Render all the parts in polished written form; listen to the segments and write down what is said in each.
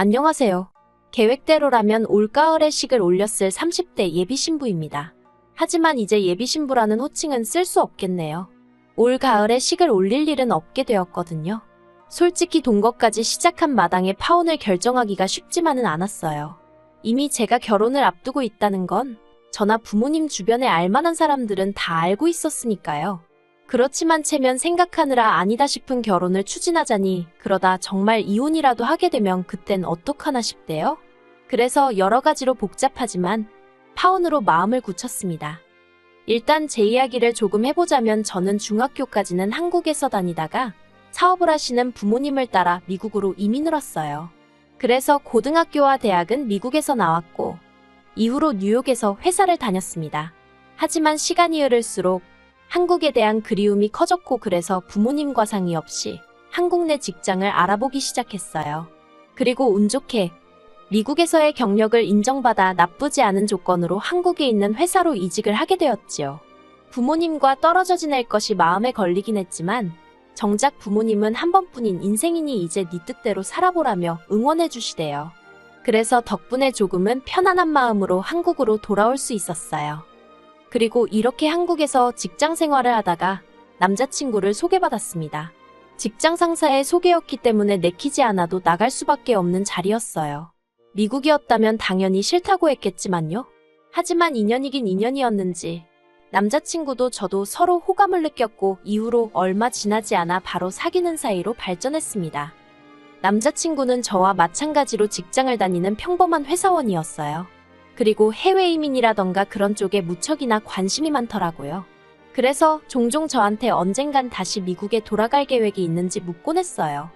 안녕하세요. 계획대로라면 올가을에 식을 올렸을 30대 예비신부입니다. 하지만 이제 예비신부라는 호칭은 쓸 수 없겠네요. 올가을에 식을 올릴 일은 없게 되었거든요. 솔직히 동거까지 시작한 마당에 파혼을 결정하기가 쉽지만은 않았어요. 이미 제가 결혼을 앞두고 있다는 건 저나 부모님 주변에 알만한 사람들은 다 알고 있었으니까요. 그렇지만 체면 생각하느라 아니다 싶은 결혼을 추진하자니 그러다 정말 이혼이라도 하게 되면 그땐 어떡하나 싶대요. 그래서 여러 가지로 복잡하지만 파혼으로 마음을 굳혔습니다. 일단 제 이야기를 조금 해보자면 저는 중학교까지는 한국에서 다니다가 사업을 하시는 부모님을 따라 미국으로 이민을 왔어요. 그래서 고등학교와 대학은 미국에서 나왔고 이후로 뉴욕에서 회사를 다녔습니다. 하지만 시간이 흐를수록 한국에 대한 그리움이 커졌고 그래서 부모님과 상의 없이 한국 내 직장을 알아보기 시작했어요. 그리고 운 좋게 미국에서의 경력을 인정받아 나쁘지 않은 조건으로 한국에 있는 회사로 이직을 하게 되었지요. 부모님과 떨어져 지낼 것이 마음에 걸리긴 했지만 정작 부모님은 한 번뿐인 인생이니 이제 네 뜻대로 살아보라며 응원해 주시대요. 그래서 덕분에 조금은 편안한 마음으로 한국으로 돌아올 수 있었어요. 그리고 이렇게 한국에서 직장 생활을 하다가 남자친구를 소개받았습니다. 직장 상사의 소개였기 때문에 내키지 않아도 나갈 수밖에 없는 자리였어요. 미국이었다면 당연히 싫다고 했겠지만요. 하지만 인연이긴 인연이었는지 남자친구도 저도 서로 호감을 느꼈고 이후로 얼마 지나지 않아 바로 사귀는 사이로 발전했습니다. 남자친구는 저와 마찬가지로 직장을 다니는 평범한 회사원이었어요. 그리고 해외 이민이라던가 그런 쪽에 무척이나 관심이 많더라고요. 그래서 종종 저한테 언젠간 다시 미국에 돌아갈 계획이 있는지 묻곤 했어요.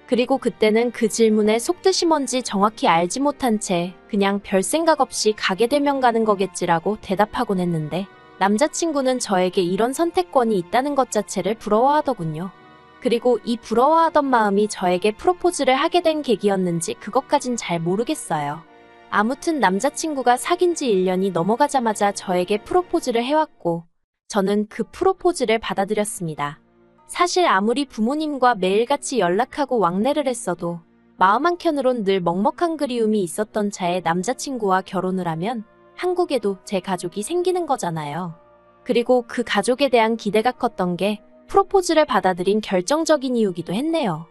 그리고 그때는 그 질문에 속뜻이 뭔지 정확히 알지 못한 채 그냥 별 생각 없이 가게 되면 가는 거겠지라고 대답하곤 했는데 남자친구는 저에게 이런 선택권이 있다는 것 자체를 부러워하더군요. 그리고 이 부러워하던 마음이 저에게 프로포즈를 하게 된 계기였는지 그것까진 잘 모르겠어요. 아무튼 남자친구가 사귄 지 1년이 넘어가자마자 저에게 프로포즈를 해왔고 저는 그 프로포즈를 받아들였습니다. 사실 아무리 부모님과 매일같이 연락하고 왕래를 했어도 마음 한켠으론 늘 먹먹한 그리움이 있었던 차에 남자친구와 결혼을 하면 한국에도 제 가족이 생기는 거잖아요. 그리고 그 가족에 대한 기대가 컸던 게 프로포즈를 받아들인 결정적인 이유기도 했네요.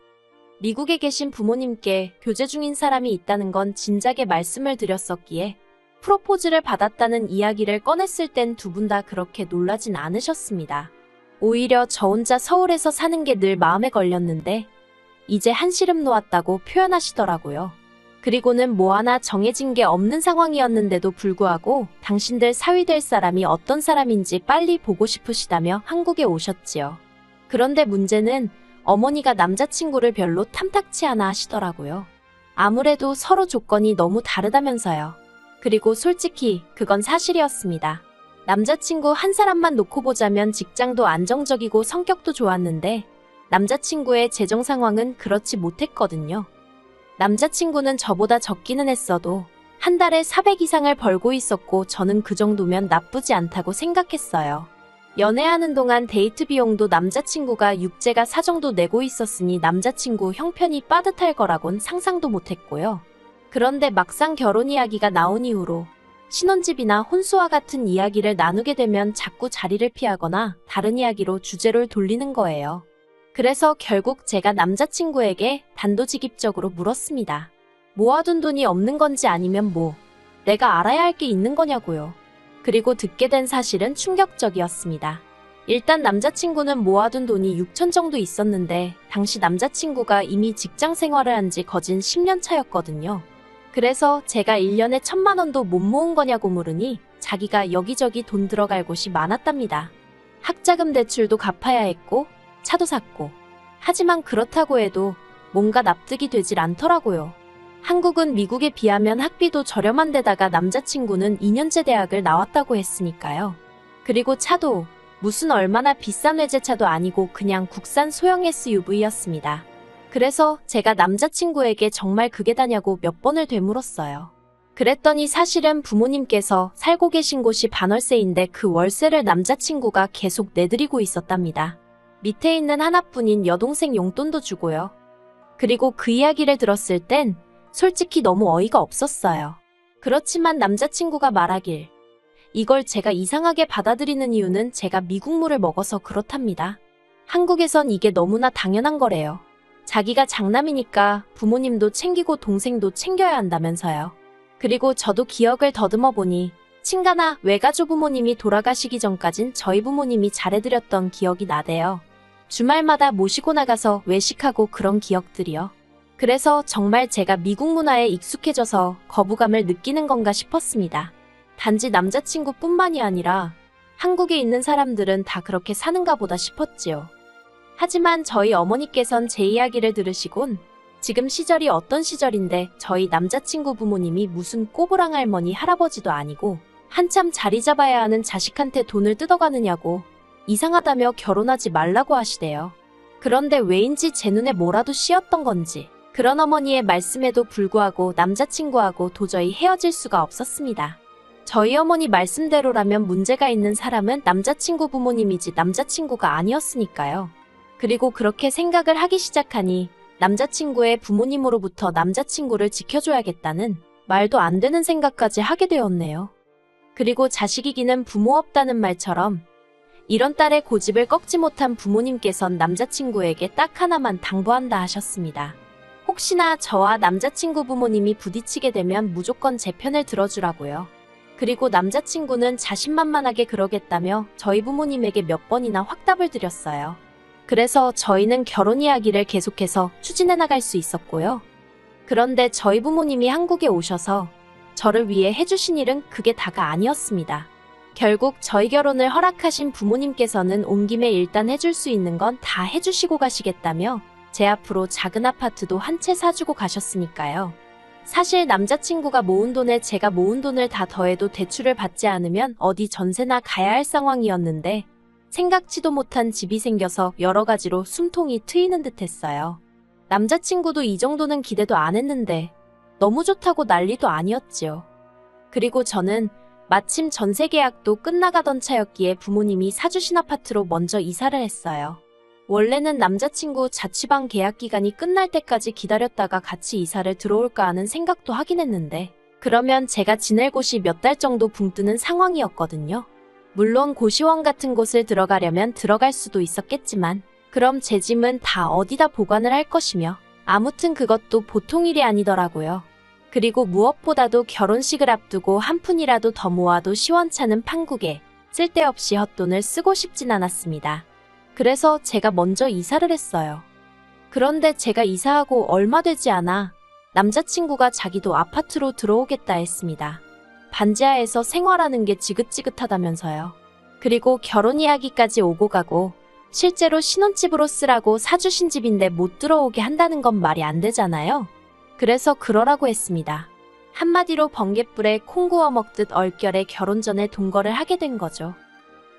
미국에 계신 부모님께 교제 중인 사람이 있다는 건 진작에 말씀을 드렸었기에 프로포즈를 받았다는 이야기를 꺼냈을 땐 두 분 다 그렇게 놀라진 않으셨습니다. 오히려 저 혼자 서울에서 사는 게 늘 마음에 걸렸는데 이제 한시름 놓았다고 표현하시더라고요. 그리고는 뭐 하나 정해진 게 없는 상황이었는데도 불구하고 당신들 사위 될 사람이 어떤 사람인지 빨리 보고 싶으시다며 한국에 오셨지요. 그런데 문제는 어머니가 남자친구를 별로 탐탁치 않아 하시더라고요. 아무래도 서로 조건이 너무 다르다면서요. 그리고 솔직히 그건 사실이었습니다. 남자친구 한 사람만 놓고 보자면 직장도 안정적이고 성격도 좋았는데 남자친구의 재정 상황은 그렇지 못했거든요. 남자친구는 저보다 적기는 했어도 한 달에 400 이상을 벌고 있었고 저는 그 정도면 나쁘지 않다고 생각했어요. 연애하는 동안 데이트 비용도 남자친구가 육제가 사정도 내고 있었으니 남자친구 형편이 빠듯할 거라곤 상상도 못했고요. 그런데 막상 결혼 이야기가 나온 이후로 신혼집이나 혼수와 같은 이야기를 나누게 되면 자꾸 자리를 피하거나 다른 이야기로 주제를 돌리는 거예요. 그래서 결국 제가 남자친구에게 단도직입적으로 물었습니다. 모아둔 돈이 없는 건지 아니면 뭐 내가 알아야 할 게 있는 거냐고요. 그리고 듣게 된 사실은 충격적이었습니다. 일단 남자친구는 모아둔 돈이 6천 정도 있었는데 당시 남자친구가 이미 직장 생활을 한 지 거진 10년 차였거든요. 그래서 제가 1년에 1,000만 원도 못 모은 거냐고 물으니 자기가 여기저기 돈 들어갈 곳이 많았답니다. 학자금 대출도 갚아야 했고 차도 샀고. 하지만 그렇다고 해도 뭔가 납득이 되질 않더라고요. 한국은 미국에 비하면 학비도 저렴한 데다가 남자친구는 2년제 대학을 나왔다고 했으니까요. 그리고 차도 무슨 얼마나 비싼 외제차도 아니고 그냥 국산 소형 SUV였습니다. 그래서 제가 남자친구에게 정말 그게 다냐고 몇 번을 되물었어요. 그랬더니 사실은 부모님께서 살고 계신 곳이 반월세인데 그 월세를 남자친구가 계속 내드리고 있었답니다. 밑에 있는 하나뿐인 여동생 용돈도 주고요. 그리고 그 이야기를 들었을 땐 솔직히 너무 어이가 없었어요. 그렇지만 남자친구가 말하길 이걸 제가 이상하게 받아들이는 이유는 제가 미국물을 먹어서 그렇답니다. 한국에선 이게 너무나 당연한 거래요. 자기가 장남이니까 부모님도 챙기고 동생도 챙겨야 한다면서요. 그리고 저도 기억을 더듬어 보니 친가나 외가족 부모님이 돌아가시기 전까진 저희 부모님이 잘해드렸던 기억이 나대요. 주말마다 모시고 나가서 외식하고 그런 기억들이요. 그래서 정말 제가 미국 문화에 익숙해져서 거부감을 느끼는 건가 싶었습니다. 단지 남자친구뿐만이 아니라 한국에 있는 사람들은 다 그렇게 사는가 보다 싶었지요. 하지만 저희 어머니께선 제 이야기를 들으시곤 지금 시절이 어떤 시절인데 저희 남자친구 부모님이 무슨 꼬부랑 할머니 할아버지도 아니고 한참 자리 잡아야 하는 자식한테 돈을 뜯어가느냐고 이상하다며 결혼하지 말라고 하시대요. 그런데 왜인지 제 눈에 뭐라도 씌었던 건지 그런 어머니의 말씀에도 불구하고 남자친구하고 도저히 헤어질 수가 없었습니다. 저희 어머니 말씀대로라면 문제가 있는 사람은 남자친구 부모님이지 남자친구가 아니었으니까요. 그리고 그렇게 생각을 하기 시작하니 남자친구의 부모님으로부터 남자친구를 지켜줘야겠다는 말도 안 되는 생각까지 하게 되었네요. 그리고 자식 이기는 부모 없다는 말처럼 이런 딸의 고집을 꺾지 못한 부모님께선 남자친구에게 딱 하나만 당부한다 하셨습니다. 혹시나 저와 남자친구 부모님이 부딪히게 되면 무조건 제 편을 들어주라고요. 그리고 남자친구는 자신만만하게 그러겠다며 저희 부모님에게 몇 번이나 확답을 드렸어요. 그래서 저희는 결혼 이야기를 계속해서 추진해 나갈 수 있었고요. 그런데 저희 부모님이 한국에 오셔서 저를 위해 해주신 일은 그게 다가 아니었습니다. 결국 저희 결혼을 허락하신 부모님께서는 온 김에 일단 해줄 수 있는 건 다 해주시고 가시겠다며 제 앞으로 작은 아파트도 한 채 사주고 가셨으니까요. 사실 남자친구가 모은 돈에 제가 모은 돈을 다 더해도 대출을 받지 않으면 어디 전세나 가야 할 상황이었는데 생각지도 못한 집이 생겨서 여러 가지로 숨통이 트이는 듯 했어요. 남자친구도 이 정도는 기대도 안 했는데 너무 좋다고 난리도 아니었지요. 그리고 저는 마침 전세 계약도 끝나가던 차였기에 부모님이 사주신 아파트로 먼저 이사를 했어요. 원래는 남자친구 자취방 계약 기간이 끝날 때까지 기다렸다가 같이 이사를 들어올까 하는 생각도 하긴 했는데 그러면 제가 지낼 곳이 몇 달 정도 붕 뜨는 상황이었거든요. 물론 고시원 같은 곳을 들어가려면 들어갈 수도 있었겠지만 그럼 제 짐은 다 어디다 보관을 할 것이며 아무튼 그것도 보통 일이 아니더라고요. 그리고 무엇보다도 결혼식을 앞두고 한 푼이라도 더 모아도 시원찮은 판국에 쓸데없이 헛돈을 쓰고 싶진 않았습니다. 그래서 제가 먼저 이사를 했어요. 그런데 제가 이사하고 얼마 되지 않아 남자친구가 자기도 아파트로 들어오겠다 했습니다. 반지하에서 생활하는 게 지긋지긋하다면서요. 그리고 결혼 이야기까지 오고 가고 실제로 신혼집으로 쓰라고 사주신 집인데 못 들어오게 한다는 건 말이 안 되잖아요. 그래서 그러라고 했습니다. 한마디로 번갯불에 콩 구워 먹듯 얼결에 결혼 전에 동거를 하게 된 거죠.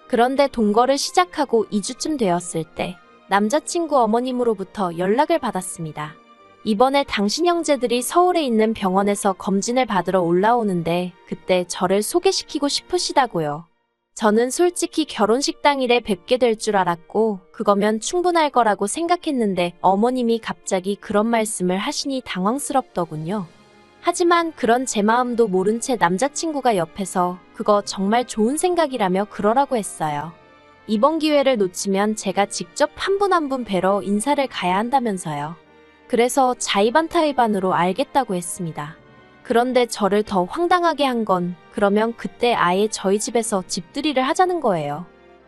그런데 동거를 시작하고 2주쯤 되었을 때 남자친구 어머님으로부터 연락을 받았습니다. 이번에 당신 형제들이 서울에 있는 병원에서 검진을 받으러 올라오는데 그때 저를 소개시키고 싶으시다고요. 저는 솔직히 결혼식 당일에 뵙게 될 줄 알았고 그거면 충분할 거라고 생각했는데 어머님이 갑자기 그런 말씀을 하시니 당황스럽더군요. 하지만 그런 제 마음도 모른 채 남자친구가 옆에서 그거 정말 좋은 생각이라며 그러라고 했어요. 이번 기회를 놓치면 제가 직접 한 분 한 분 뵈러 인사를 가야 한다면서요. 그래서 자의반타의반으로 알겠다고 했습니다. 그런데 저를 더 황당하게 한 건 그러면 그때 아예 저희 집에서 집들이를 하자는 거예요.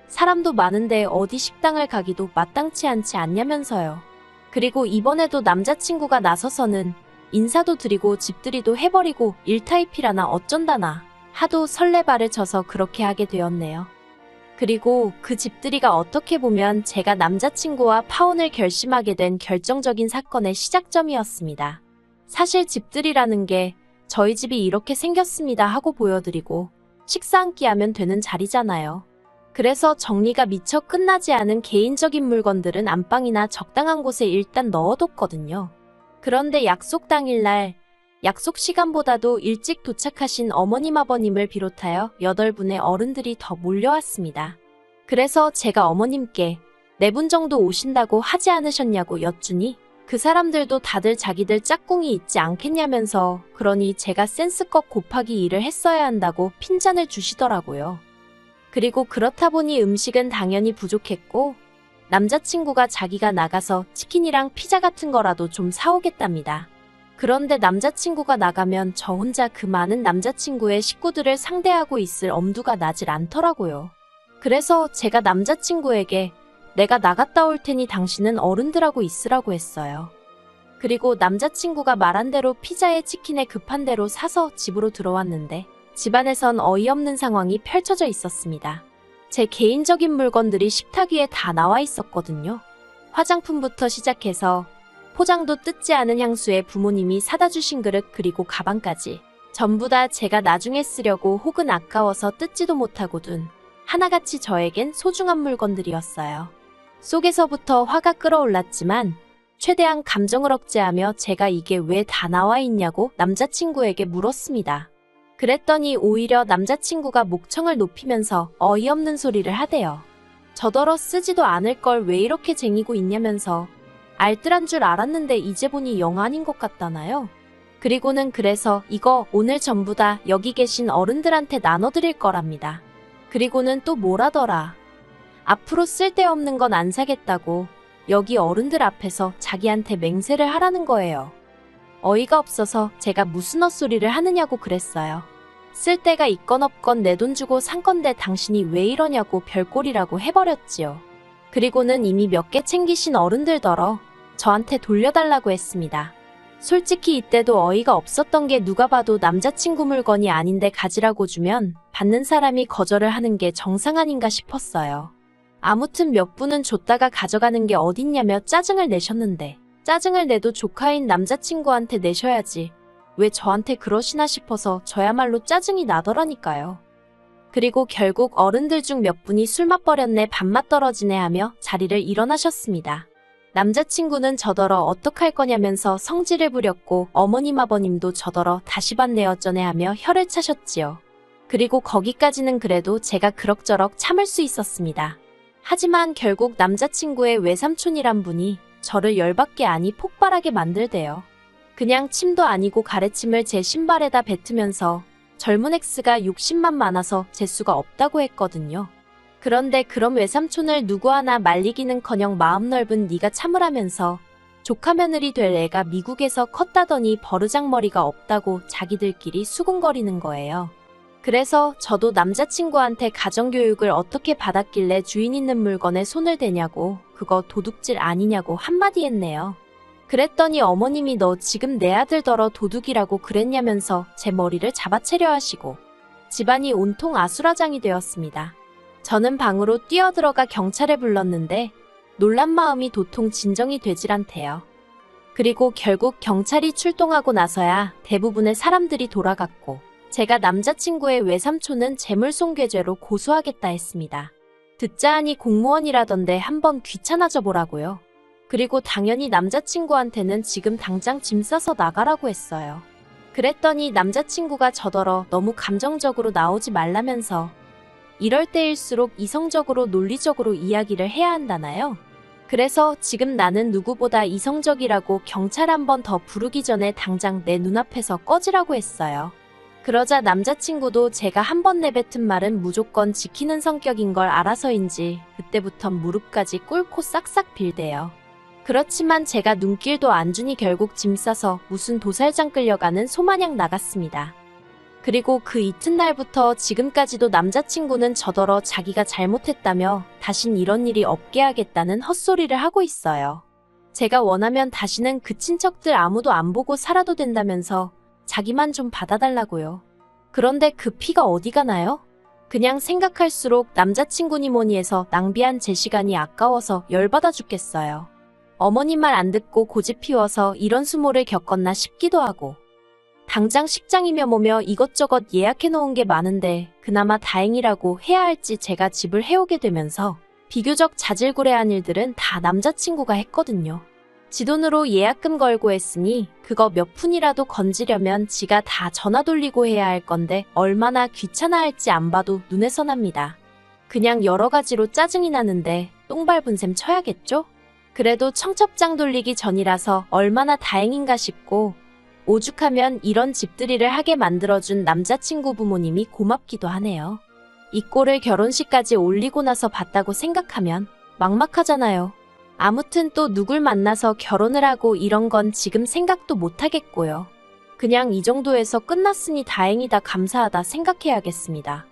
사람도 많은데 어디 식당을 가기도 마땅치 않지 않냐면서요. 그리고 이번에도 남자친구가 나서서는 인사도 드리고 집들이도 해버리고 일타이피라나 어쩐다나 하도 설레발을 쳐서 그렇게 하게 되었네요. 그리고 그 집들이가 어떻게 보면 제가 남자친구와 파혼을 결심하게 된 결정적인 사건의 시작점이었습니다. 사실 집들이라는 게 저희 집이 이렇게 생겼습니다 하고 보여드리고 식사 한 끼 하면 되는 자리잖아요. 그래서 정리가 미처 끝나지 않은 개인적인 물건들은 안방이나 적당한 곳에 일단 넣어뒀거든요. 그런데 약속 당일날 약속 시간보다도 일찍 도착하신 어머님 아버님을 비롯하여 8분의 어른들이 더 몰려왔습니다. 그래서 제가 어머님께 4분 정도 오신다고 하지 않으셨냐고 여쭈니 그 사람들도 다들 자기들 짝꿍이 있지 않겠냐면서 그러니 제가 센스껏 곱하기 2를 했어야 한다고 핀잔을 주시더라고요. 그리고 그렇다 보니 음식은 당연히 부족했고 남자친구가 자기가 나가서 치킨이랑 피자 같은 거라도 좀 사오겠답니다. 그런데 남자친구가 나가면 저 혼자 그 많은 남자친구의 식구들을 상대하고 있을 엄두가 나질 않더라고요. 그래서 제가 남자친구에게 내가 나갔다 올 테니 당신은 어른들하고 있으라고 했어요. 그리고 남자친구가 말한 대로 피자에 치킨에 급한 대로 사서 집으로 들어왔는데 집안에선 어이없는 상황이 펼쳐져 있었습니다. 제 개인적인 물건들이 식탁 위에 다 나와 있었거든요. 화장품부터 시작해서 포장도 뜯지 않은 향수에 부모님이 사다 주신 그릇 그리고 가방까지 전부 다 제가 나중에 쓰려고 혹은 아까워서 뜯지도 못하고 둔 하나같이 저에겐 소중한 물건들이었어요. 속에서부터 화가 끓어올랐지만 최대한 감정을 억제하며 제가 이게 왜 다 나와 있냐고 남자친구에게 물었습니다. 그랬더니 오히려 남자친구가 목청을 높이면서 어이없는 소리를 하대요. 저더러 쓰지도 않을 걸 왜 이렇게 쟁이고 있냐면서 알뜰한 줄 알았는데 이제 보니 영 아닌 것 같다나요? 그리고는 그래서 이거 오늘 전부 다 여기 계신 어른들한테 나눠드릴 거랍니다. 그리고는 또 뭐라더라. 앞으로 쓸데없는 건 안 사겠다고 여기 어른들 앞에서 자기한테 맹세를 하라는 거예요. 어이가 없어서 제가 무슨 헛소리를 하느냐고 그랬어요. 쓸 데가 있건 없건 내 돈 주고 산 건데 당신이 왜 이러냐고 별꼴이라고 해버렸지요. 그리고는 이미 몇 개 챙기신 어른들더러 저한테 돌려달라고 했습니다. 솔직히 이때도 어이가 없었던 게 누가 봐도 남자친구 물건이 아닌데 가지라고 주면 받는 사람이 거절을 하는 게 정상 아닌가 싶었어요. 아무튼 몇 분은 줬다가 가져가는 게 어딨냐며 짜증을 내셨는데 짜증을 내도 조카인 남자친구한테 내셔야지 왜 저한테 그러시나 싶어서 저야말로 짜증이 나더라니까요. 그리고 결국 어른들 중 몇 분이 술 맛버렸네 밥맛 떨어지네 하며 자리를 일어나셨습니다. 남자친구는 저더러 어떡할 거냐면서 성질을 부렸고 어머님 아버님도 저더러 다시 받네 어쩌네 하며 혀를 차셨지요. 그리고 거기까지는 그래도 제가 그럭저럭 참을 수 있었습니다. 하지만 결국 남자친구의 외삼촌이란 분이 저를 열받게 아니 폭발하게 만들대요. 그냥 침도 아니고 가래침을 제 신발에다 뱉으면서 젊은 X가 욕심만 많아서 재수가 없다고 했거든요. 그런데 그럼 외삼촌을 누구 하나 말리기는커녕 마음 넓은 네가 참으라면서 조카 며느리 될 애가 미국에서 컸다더니 버르장머리가 없다고 자기들끼리 수군거리는 거예요. 그래서 저도 남자친구한테 가정교육을 어떻게 받았길래 주인 있는 물건에 손을 대냐고 그거 도둑질 아니냐고 한마디 했네요. 그랬더니 어머님이 너 지금 내 아들더러 도둑이라고 그랬냐면서 제 머리를 잡아채려 하시고 집안이 온통 아수라장이 되었습니다. 저는 방으로 뛰어들어가 경찰에 불렀는데 놀란 마음이 도통 진정이 되질 않대요. 그리고 결국 경찰이 출동하고 나서야 대부분의 사람들이 돌아갔고 제가 남자친구의 외삼촌은 재물손괴죄로 고소하겠다 했습니다. 듣자 하니 공무원이라던데 한번 귀찮아져 보라고요. 그리고 당연히 남자친구한테는 지금 당장 짐 싸서 나가라고 했어요. 그랬더니 남자친구가 저더러 너무 감정적으로 나오지 말라면서 이럴 때일수록 이성적으로 논리적으로 이야기를 해야 한다나요? 그래서 지금 나는 누구보다 이성적이라고 경찰 한 번 더 부르기 전에 당장 내 눈앞에서 꺼지라고 했어요. 그러자 남자친구도 제가 한 번 내뱉은 말은 무조건 지키는 성격인 걸 알아서인지 그때부턴 무릎까지 꿇고 싹싹 빌대요. 그렇지만 제가 눈길도 안 주니 결국 짐 싸서 무슨 도살장 끌려가는 소마냥 나갔습니다. 그리고 그 이튿날부터 지금까지도 남자친구는 저더러 자기가 잘못했다며 다신 이런 일이 없게 하겠다는 헛소리를 하고 있어요. 제가 원하면 다시는 그 친척들 아무도 안 보고 살아도 된다면서 자기만 좀 받아달라고요. 그런데 그 피가 어디 가나요? 그냥 생각할수록 남자친구니 뭐니 해서 낭비한 제 시간이 아까워서 열받아 죽겠어요. 어머니 말 안 듣고 고집 피워서 이런 수모를 겪었나 싶기도 하고 당장 식장이며 뭐며 이것저것 예약해 놓은 게 많은데 그나마 다행이라고 해야 할지 제가 집을 해오게 되면서 비교적 자질구레한 일들은 다 남자친구가 했거든요. 지 돈으로 예약금 걸고 했으니 그거 몇 푼이라도 건지려면 지가 다 전화 돌리고 해야 할 건데 얼마나 귀찮아할지 안 봐도 눈에서 납니다. 그냥 여러 가지로 짜증이 나는데 똥 밟은 셈 쳐야겠죠? 그래도 청첩장 돌리기 전이라서 얼마나 다행인가 싶고, 오죽하면 이런 집들이를 하게 만들어준 남자친구 부모님이 고맙기도 하네요. 이 꼴을 결혼식까지 올리고 나서 봤다고 생각하면 막막하잖아요. 아무튼 또 누굴 만나서 결혼을 하고 이런 건 지금 생각도 못 하겠고요. 그냥 이 정도에서 끝났으니 다행이다 감사하다 생각해야겠습니다.